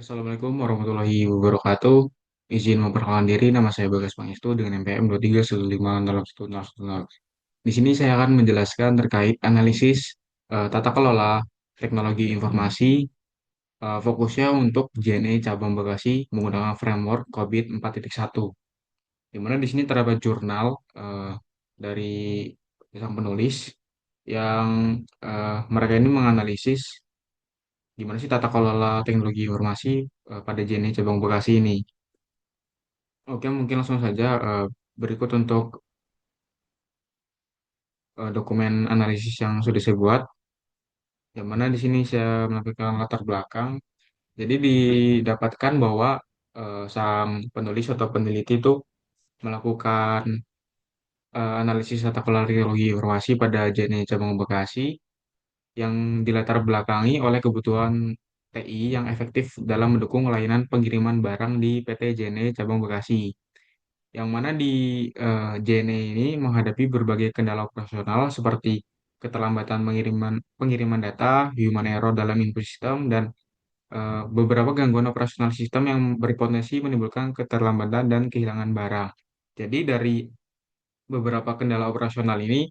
Assalamualaikum warahmatullahi wabarakatuh. Izin memperkenalkan diri, nama saya Bagas Pangestu dengan NPM 23151010. Di sini saya akan menjelaskan terkait analisis tata kelola teknologi informasi, fokusnya untuk JNE Cabang Bekasi menggunakan framework COVID 4.1. Di mana di sini terdapat jurnal dari sang penulis yang mereka ini menganalisis gimana sih tata kelola teknologi informasi pada JNE Cabang Bekasi ini. Oke, mungkin langsung saja berikut untuk dokumen analisis yang sudah saya buat, yang mana di sini saya menampilkan latar belakang. Jadi didapatkan bahwa sang penulis atau peneliti itu melakukan analisis tata kelola teknologi informasi pada JNE Cabang Bekasi yang dilatar belakangi oleh kebutuhan TI yang efektif dalam mendukung layanan pengiriman barang di PT JNE Cabang Bekasi. Yang mana di JNE ini menghadapi berbagai kendala operasional seperti keterlambatan pengiriman data, human error dalam input sistem, dan beberapa gangguan operasional sistem yang berpotensi menimbulkan keterlambatan dan kehilangan barang. Jadi dari beberapa kendala operasional ini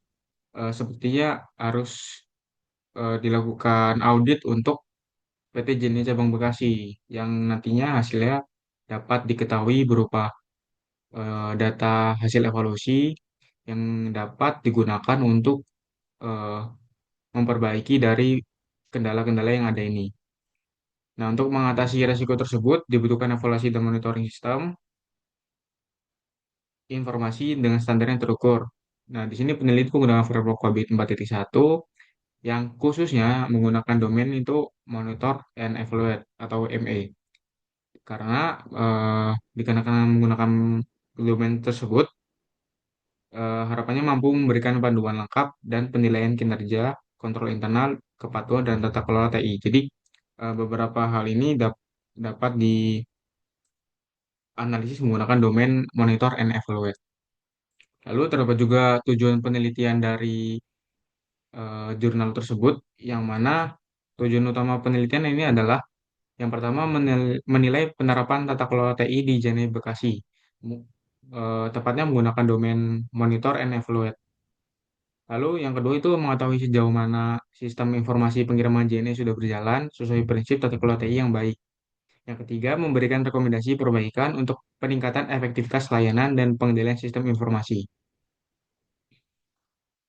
sepertinya harus dilakukan audit untuk PT JNE Cabang Bekasi yang nantinya hasilnya dapat diketahui berupa data hasil evaluasi yang dapat digunakan untuk eh, memperbaiki dari kendala-kendala yang ada ini. Nah, untuk mengatasi resiko tersebut dibutuhkan evaluasi dan monitoring sistem informasi dengan standar yang terukur. Nah, di sini peneliti menggunakan framework COVID 4.1 yang khususnya menggunakan domain itu monitor and evaluate atau ME. Karena dikarenakan menggunakan domain tersebut, harapannya mampu memberikan panduan lengkap dan penilaian kinerja, kontrol internal, kepatuhan, dan tata kelola TI. Jadi, beberapa hal ini dapat dianalisis menggunakan domain monitor and evaluate. Lalu terdapat juga tujuan penelitian dari jurnal tersebut, yang mana tujuan utama penelitian ini adalah yang pertama menilai penerapan tata kelola TI di JNE Bekasi. Mu- Tepatnya menggunakan domain monitor and evaluate. Lalu yang kedua itu mengetahui sejauh mana sistem informasi pengiriman JNE sudah berjalan sesuai prinsip tata kelola TI yang baik. Yang ketiga, memberikan rekomendasi perbaikan untuk peningkatan efektivitas layanan dan pengendalian sistem informasi.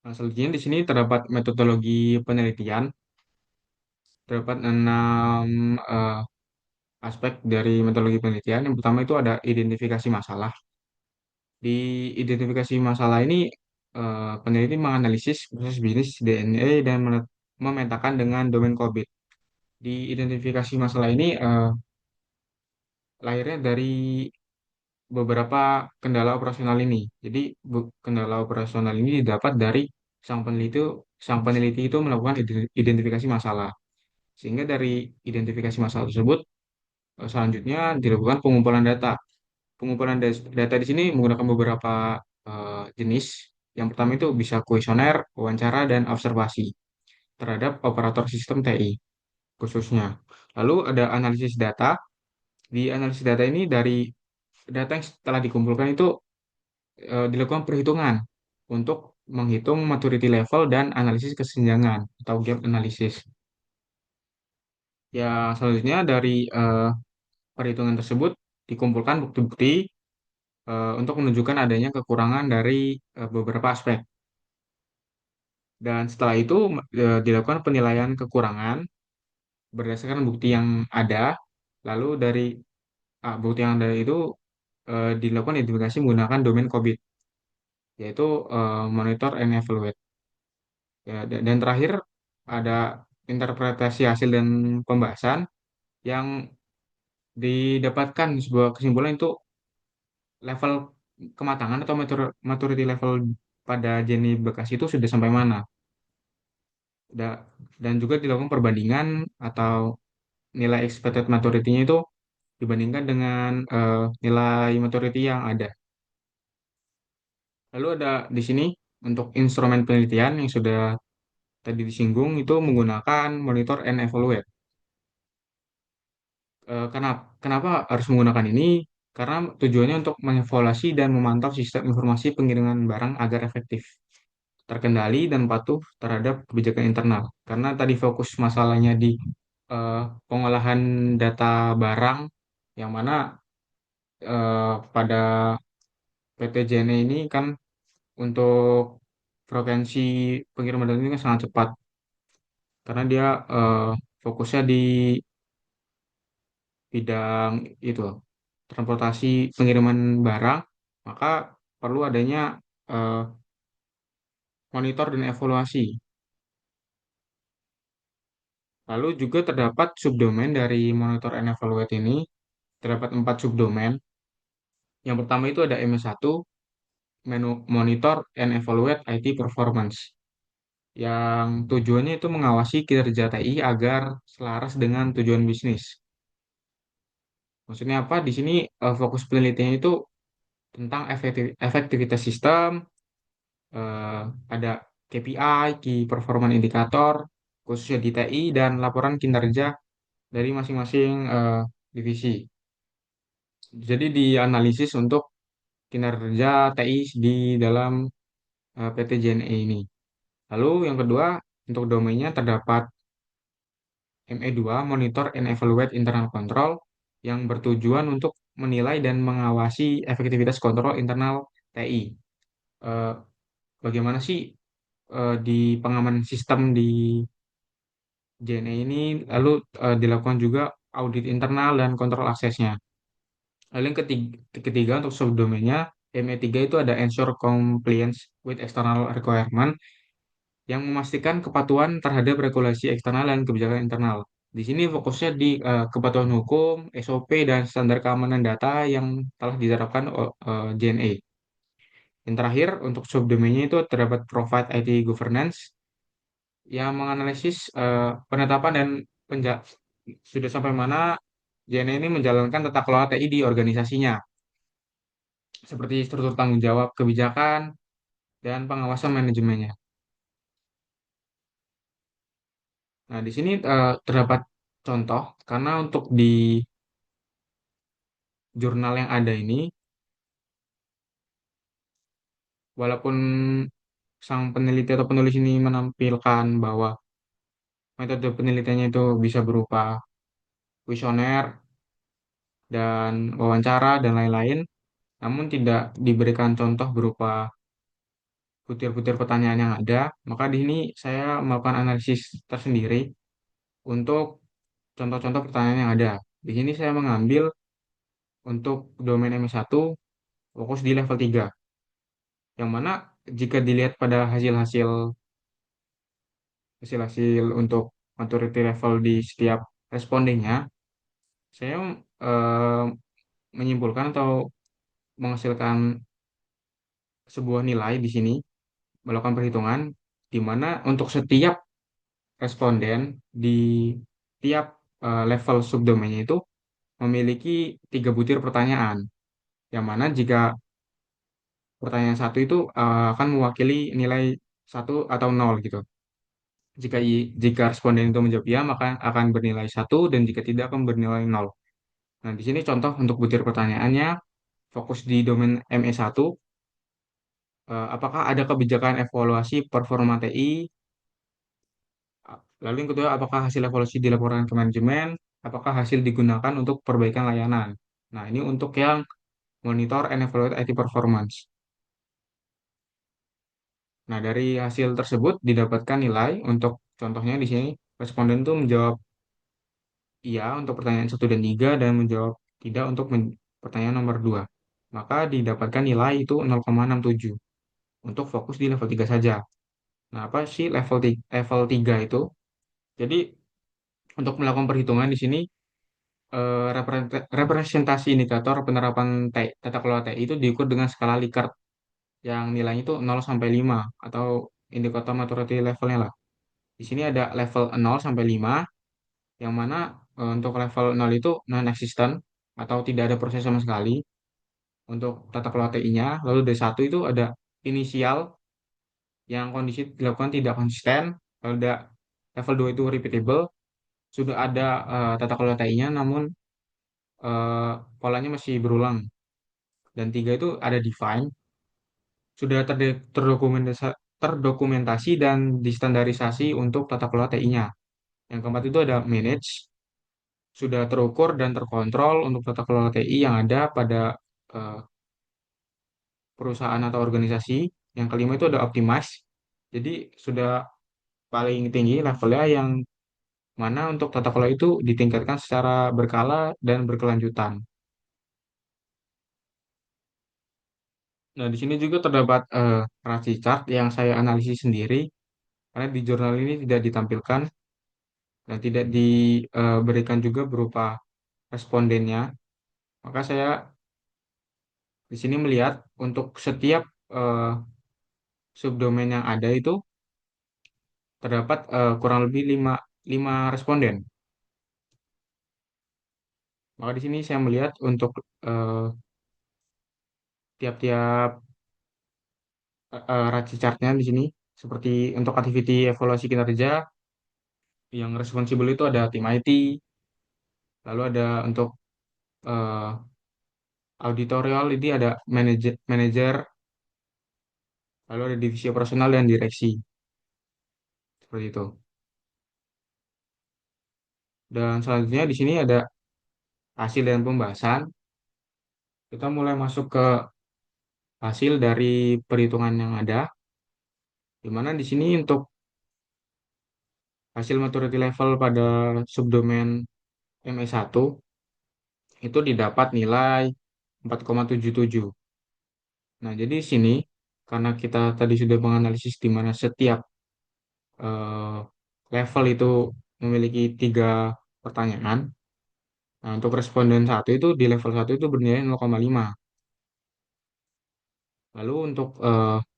Nah, selanjutnya di sini terdapat metodologi penelitian, terdapat enam eh, aspek dari metodologi penelitian. Yang pertama itu ada identifikasi masalah. Di identifikasi masalah ini, peneliti menganalisis proses bisnis DNA dan memetakan dengan domain COVID. Di identifikasi masalah ini lahirnya dari beberapa kendala operasional ini. Jadi kendala operasional ini didapat dari sang peneliti sang peneliti itu melakukan identifikasi masalah. Sehingga dari identifikasi masalah tersebut selanjutnya dilakukan pengumpulan data. Pengumpulan data di sini menggunakan beberapa jenis. Yang pertama itu bisa kuesioner, wawancara, dan observasi terhadap operator sistem TI khususnya. Lalu ada analisis data. Di analisis data ini dari data yang setelah dikumpulkan itu dilakukan perhitungan untuk menghitung maturity level dan analisis kesenjangan atau gap analysis. Ya, selanjutnya dari perhitungan tersebut dikumpulkan bukti-bukti untuk menunjukkan adanya kekurangan dari beberapa aspek. Dan setelah itu dilakukan penilaian kekurangan berdasarkan bukti yang ada. Lalu dari bukti yang ada itu dilakukan identifikasi menggunakan domain COVID, yaitu monitor and evaluate. Ya, dan terakhir ada interpretasi hasil dan pembahasan yang didapatkan sebuah kesimpulan itu level kematangan atau maturity level pada Jenny Bekasi itu sudah sampai mana. Da- dan juga dilakukan perbandingan atau nilai expected maturity-nya itu dibandingkan dengan nilai maturity yang ada. Lalu ada di sini untuk instrumen penelitian yang sudah tadi disinggung itu menggunakan monitor and evaluate. Kenapa harus menggunakan ini? Karena tujuannya untuk mengevaluasi dan memantau sistem informasi pengiriman barang agar efektif, terkendali dan patuh terhadap kebijakan internal. Karena tadi fokus masalahnya di eh, pengolahan data barang, yang mana pada PT JNE ini kan untuk frekuensi pengiriman data ini kan sangat cepat, karena dia eh, fokusnya di bidang itu, transportasi pengiriman barang, maka perlu adanya eh, monitor dan evaluasi. Lalu juga terdapat subdomain dari monitor and evaluate ini, terdapat 4 subdomain. Yang pertama itu ada MS1, Monitor and Evaluate IT Performance, yang tujuannya itu mengawasi kinerja TI agar selaras dengan tujuan bisnis. Maksudnya apa? Di sini fokus penelitiannya itu tentang efektivitas sistem, eh, ada KPI, Key Performance Indicator, khususnya di TI, dan laporan kinerja dari masing-masing divisi. Jadi dianalisis untuk kinerja TI di dalam PT JNE ini. Lalu yang kedua, untuk domainnya terdapat ME2, Monitor and Evaluate Internal Control, yang bertujuan untuk menilai dan mengawasi efektivitas kontrol internal TI. Eh, Bagaimana sih di pengamanan sistem di JNE ini, lalu dilakukan juga audit internal dan kontrol aksesnya. Lalu yang ketiga untuk subdomainnya, ME3 itu ada Ensure Compliance with External Requirement, yang memastikan kepatuhan terhadap regulasi eksternal dan kebijakan internal. Di sini fokusnya di kepatuhan hukum, SOP, dan standar keamanan data yang telah diterapkan JNE. Yang terakhir, untuk subdomainnya itu terdapat Provide IT Governance, yang menganalisis penetapan dan sudah sampai mana JNE ini menjalankan tata kelola TI di organisasinya, seperti struktur tanggung jawab kebijakan dan pengawasan manajemennya. Nah, di sini terdapat contoh, karena untuk di jurnal yang ada ini, walaupun sang peneliti atau penulis ini menampilkan bahwa metode penelitiannya itu bisa berupa kuesioner dan wawancara dan lain-lain, namun tidak diberikan contoh berupa butir-butir pertanyaan yang ada, maka di sini saya melakukan analisis tersendiri untuk contoh-contoh pertanyaan yang ada. Di sini saya mengambil untuk domain M1 fokus di level 3, yang mana jika dilihat pada hasil-hasil untuk maturity level di setiap respondennya, saya eh, menyimpulkan atau menghasilkan sebuah nilai di sini, melakukan perhitungan di mana untuk setiap responden di tiap level subdomainnya itu memiliki 3 butir pertanyaan, yang mana jika pertanyaan satu itu akan mewakili nilai satu atau nol gitu. Jika responden itu menjawab ya, maka akan bernilai satu, dan jika tidak akan bernilai nol. Nah, di sini contoh untuk butir pertanyaannya, fokus di domain ME1, apakah ada kebijakan evaluasi performa TI? Lalu yang kedua, apakah hasil evaluasi dilaporkan ke manajemen? Apakah hasil digunakan untuk perbaikan layanan? Nah, ini untuk yang monitor and evaluate IT performance. Nah, dari hasil tersebut didapatkan nilai untuk contohnya di sini, responden itu menjawab iya untuk pertanyaan satu dan 3, dan menjawab tidak untuk pertanyaan nomor 2. Maka didapatkan nilai itu 0,67 untuk fokus di level 3 saja. Nah, apa sih level 3 itu? Jadi, untuk melakukan perhitungan di sini, representasi indikator penerapan tata kelola TI itu diukur dengan skala Likert, yang nilainya itu 0 sampai 5, atau indikator maturity levelnya lah. Di sini ada level 0 sampai 5, yang mana untuk level 0 itu non-existent atau tidak ada proses sama sekali untuk tata kelola TI-nya. Lalu dari satu itu ada inisial, yang kondisi dilakukan tidak konsisten. Lalu ada level 2 itu repeatable, sudah ada tata kelola TI-nya namun eh, polanya masih berulang. Dan tiga itu ada define, sudah terdokumentasi dan distandarisasi untuk tata kelola TI-nya. Yang keempat itu ada manage, sudah terukur dan terkontrol untuk tata kelola TI yang ada pada eh, perusahaan atau organisasi. Yang kelima itu ada optimize, jadi sudah paling tinggi levelnya, yang mana untuk tata kelola itu ditingkatkan secara berkala dan berkelanjutan. Nah, di sini juga terdapat rasi chart yang saya analisis sendiri, karena di jurnal ini tidak ditampilkan dan tidak diberikan juga berupa respondennya. Maka saya di sini melihat untuk setiap eh, subdomain yang ada itu terdapat kurang lebih lima responden. Maka di sini saya melihat untuk eh, tiap-tiap ranking chartnya di sini, seperti untuk activity evaluasi kinerja, yang responsibel itu ada tim IT, lalu ada untuk eh, auditorial ini ada manajer, lalu ada divisi operasional dan direksi, seperti itu. Dan selanjutnya di sini ada hasil dan pembahasan. Kita mulai masuk ke hasil dari perhitungan yang ada, di mana di sini untuk hasil maturity level pada subdomain ME1 itu didapat nilai 4,77. Nah, jadi di sini karena kita tadi sudah menganalisis di mana setiap eh, level itu memiliki tiga pertanyaan. Nah, untuk responden satu itu di level satu itu bernilai 0,5. Lalu untuk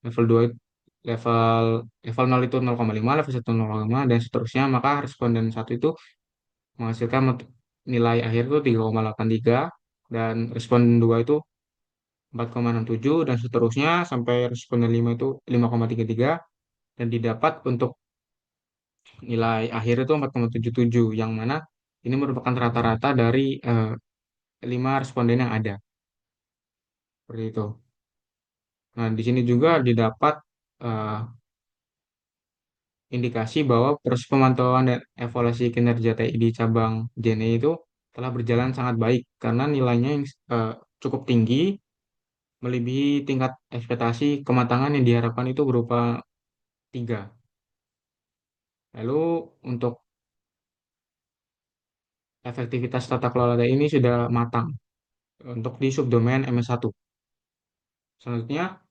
level 2 level level 0 itu 0,5, level 1 0,5 dan seterusnya, maka responden satu itu menghasilkan nilai akhir itu 3,83, dan responden 2 itu 4,67 dan seterusnya sampai responden 5 itu 5,33, dan didapat untuk nilai akhir itu 4,77, yang mana ini merupakan rata-rata dari 5 responden yang ada, seperti itu. Nah, di sini juga didapat eh, indikasi bahwa proses pemantauan dan evaluasi kinerja TI di cabang JNE itu telah berjalan sangat baik, karena nilainya yang cukup tinggi, melebihi tingkat ekspektasi kematangan yang diharapkan itu berupa 3. Lalu untuk efektivitas tata kelola TI ini sudah matang untuk di subdomain MS1. Selanjutnya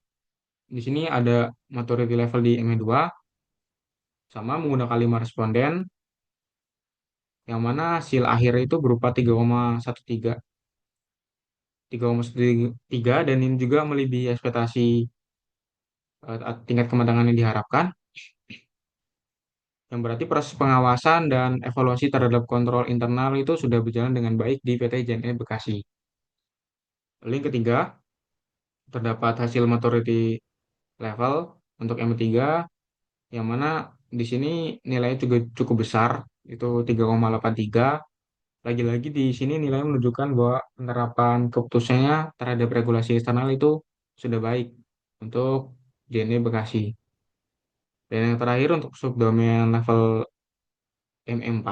di sini ada maturity level di ME2, sama menggunakan 5 responden, yang mana hasil akhir itu berupa 3,13, 3,13, dan ini juga melebihi ekspektasi tingkat kematangan yang diharapkan, yang berarti proses pengawasan dan evaluasi terhadap kontrol internal itu sudah berjalan dengan baik di PT JNE Bekasi. Lalu yang ketiga, terdapat hasil maturity level untuk M3, yang mana di sini nilainya juga cukup besar, itu 3,83. Lagi-lagi di sini nilainya menunjukkan bahwa penerapan keputusannya terhadap regulasi eksternal itu sudah baik untuk JNE Bekasi. Dan yang terakhir untuk subdomain level M4,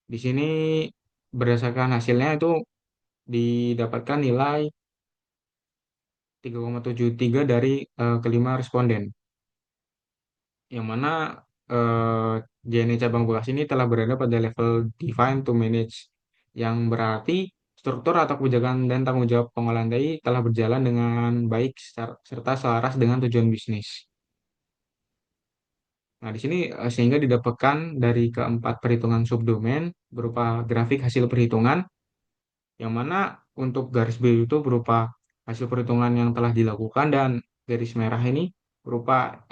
di sini berdasarkan hasilnya itu didapatkan nilai 3,73 dari kelima responden, yang mana JNE Cabang Bekasi ini telah berada pada level define to manage, yang berarti struktur atau kebijakan dan tanggung jawab pengolahan TI telah berjalan dengan baik serta selaras dengan tujuan bisnis. Nah, di sini sehingga didapatkan dari keempat perhitungan subdomain berupa grafik hasil perhitungan, yang mana untuk garis biru itu berupa hasil perhitungan yang telah dilakukan, dan garis merah ini berupa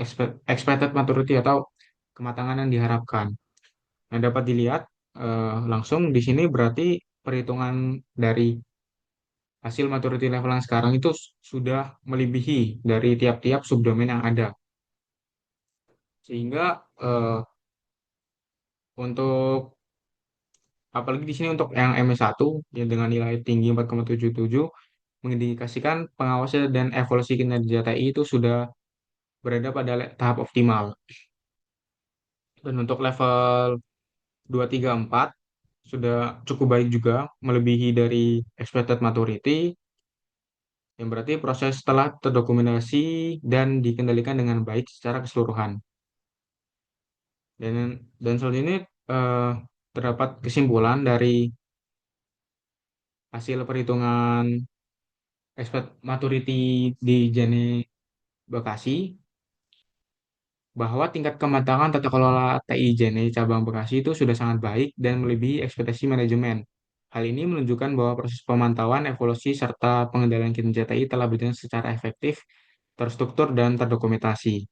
expected maturity atau kematangan yang diharapkan. Nah, dapat dilihat langsung di sini berarti perhitungan dari hasil maturity level yang sekarang itu sudah melebihi dari tiap-tiap subdomain yang ada. Sehingga untuk Apalagi di sini untuk yang MS1 yang dengan nilai tinggi 4,77 mengindikasikan pengawasan dan evaluasi kinerja TI itu sudah berada pada tahap optimal. Dan untuk level 2, 3, 4 sudah cukup baik juga, melebihi dari expected maturity, yang berarti proses telah terdokumentasi dan dikendalikan dengan baik secara keseluruhan. Dan selanjutnya eh, terdapat kesimpulan dari hasil perhitungan expected maturity di Jene Bekasi bahwa tingkat kematangan tata kelola TI Jene cabang Bekasi itu sudah sangat baik dan melebihi ekspektasi manajemen. Hal ini menunjukkan bahwa proses pemantauan, evaluasi, serta pengendalian kinerja TI telah berjalan secara efektif, terstruktur, dan terdokumentasi.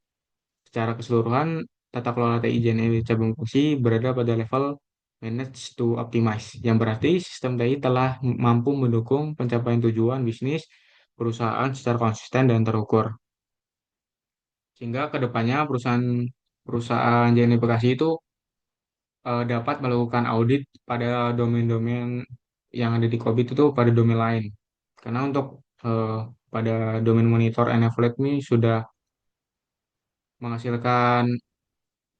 Secara keseluruhan, tata kelola TI Jene cabang Bekasi berada pada level manage to optimize, yang berarti sistem TI telah mampu mendukung pencapaian tujuan bisnis perusahaan secara konsisten dan terukur. Sehingga kedepannya perusahaan perusahaan JNE Bekasi itu dapat melakukan audit pada domain-domain yang ada di COVID itu pada domain lain. Karena untuk eh, pada domain monitor and evaluate ini sudah menghasilkan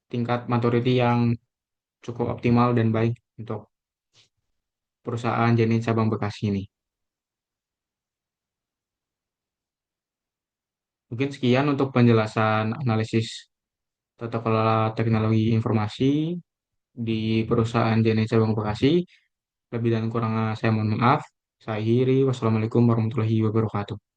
tingkat maturity yang cukup optimal dan baik untuk perusahaan JNE cabang Bekasi ini. Mungkin sekian untuk penjelasan analisis tata kelola teknologi informasi di perusahaan JNE cabang Bekasi. Lebih dan kurangnya saya mohon maaf. Saya akhiri. Wassalamualaikum warahmatullahi wabarakatuh.